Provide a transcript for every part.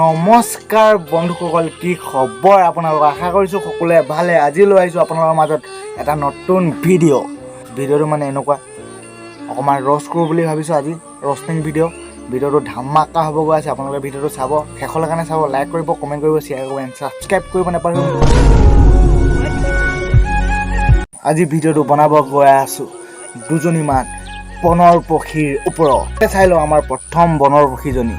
নমস্কাৰ বন্ধুসকল, কি খবৰ আপোনালোক? আশা কৰিছোঁ সকলোৱে ভালে। আজি লৈ আহিছোঁ আপোনালোকৰ মাজত এটা নতুন ভিডিঅ'টো মানে এনেকুৱা অকণমান ৰ'ষ্ট কৰোঁ বুলি ভাবিছোঁ। আজি ৰ'ষ্টিং ভিডিঅ'টো ধামাকা হ'ব গৈ আছে। আপোনালোকে ভিডিঅ'টো চাব, শেষলৈ কাৰণে চাব, লাইক কৰিব, কমেণ্ট কৰিব, শ্বেয়াৰ কৰিব, ছাবস্ক্ৰাইব কৰিব নাপাহৰিব। আজি ভিডিঅ'টো বনাব গৈ আছোঁ দুজনীমান বনৰ পক্ষীৰ ওপৰত। চাই লওঁ আমাৰ প্ৰথম বনৰ পক্ষীজনী।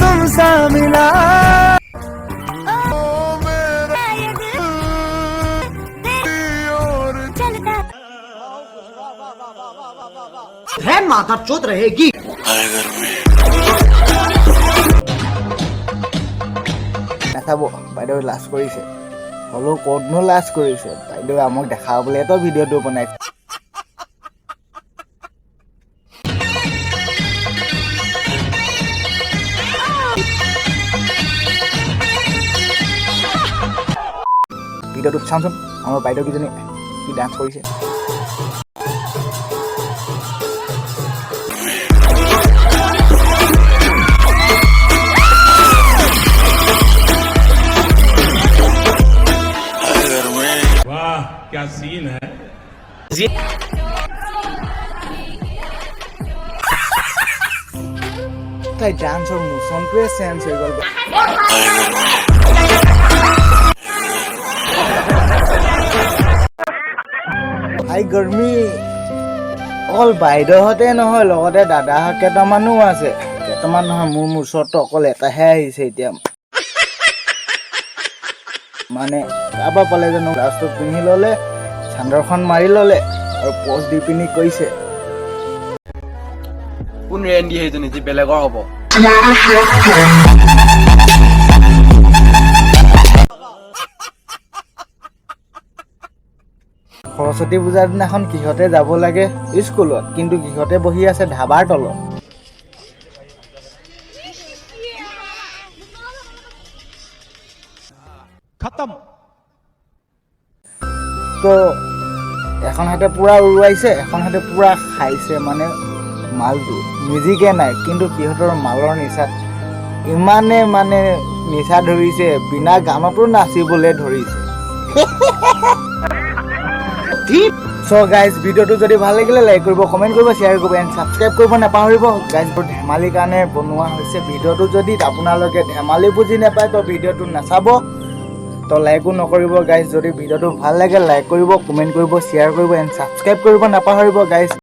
तुमसा मिला है माथा चोट रहेगी। নাচাব, বাইদেউ লাজ কৰিছে, হ'লেও ক'তনো লাজ কৰিছে। বাইদেউ আমাক দেখাবলৈতো ভিডিঅ'টো বনাইছে। ভিডিঅ'টোত চাওঁচোন আমাৰ বাইদেউকেইজনী কি ডান্স কৰিছে। वाह क्या सीन है। তাই ডান্সৰ মোচনটোৱে চেঞ্জ হৈ গ'ল। হাই গৰমি। অকল বাইদেউহঁতে নহয়, লগতে দাদাহঁত কেইটামানো আছে। কেইটামান নহয়, মোৰ ওচৰতো অকল এটাহে আহিছে এতিয়া। মানে কাৰোবাৰ পালে জানো গ্লাছটো পিন্ধি ল'লে, চান্দৰখন মাৰি ল'লে আৰু পষ্ট দি পিনি কৈছে কোন ৰেণ্ডি সেইজনী যি বেলেগৰ হ'ব। সৰস্বতী পূজাৰ দিনাখন কিহঁতে যাব লাগে স্কুলত, কিন্তু কিহঁতে বহি আছে ধাবাৰ তলত। खत्म। তো এখন হাতে পূৰা উৰুৱাইছে, এখন হাতে পূৰা খাইছে। মানে মালটো মিউজিকে নাই, কিন্তু সিহঁতৰ মালৰ নিচাত ইমানে মানে নিচা ধৰিছে, বিনা গানতো নাচিবলৈ ধৰিছে। চ' গাইজ, ভিডিঅ'টো যদি ভাল লাগিলে লাইক কৰিব, কমেণ্ট কৰিব, শ্বেয়াৰ কৰিব এণ্ড ছাবস্ক্ৰাইব কৰিব নাপাহৰিব। গাইজ, ধেমালিৰ কাৰণে বনোৱা হৈছে ভিডিঅ'টো। যদি আপোনালোকে ধেমালি বুজি নাপায় তো ভিডিঅ'টো নাচাব, তো লাইকো নকৰিব। গাইজ, যদি ভিডিঅ'টো ভাল লাগে লাইক কৰিব, কমেণ্ট কৰিব, শ্বেয়াৰ কৰিব এণ্ড ছাবস্ক্ৰাইব কৰিব নাপাহৰিব গাইজ।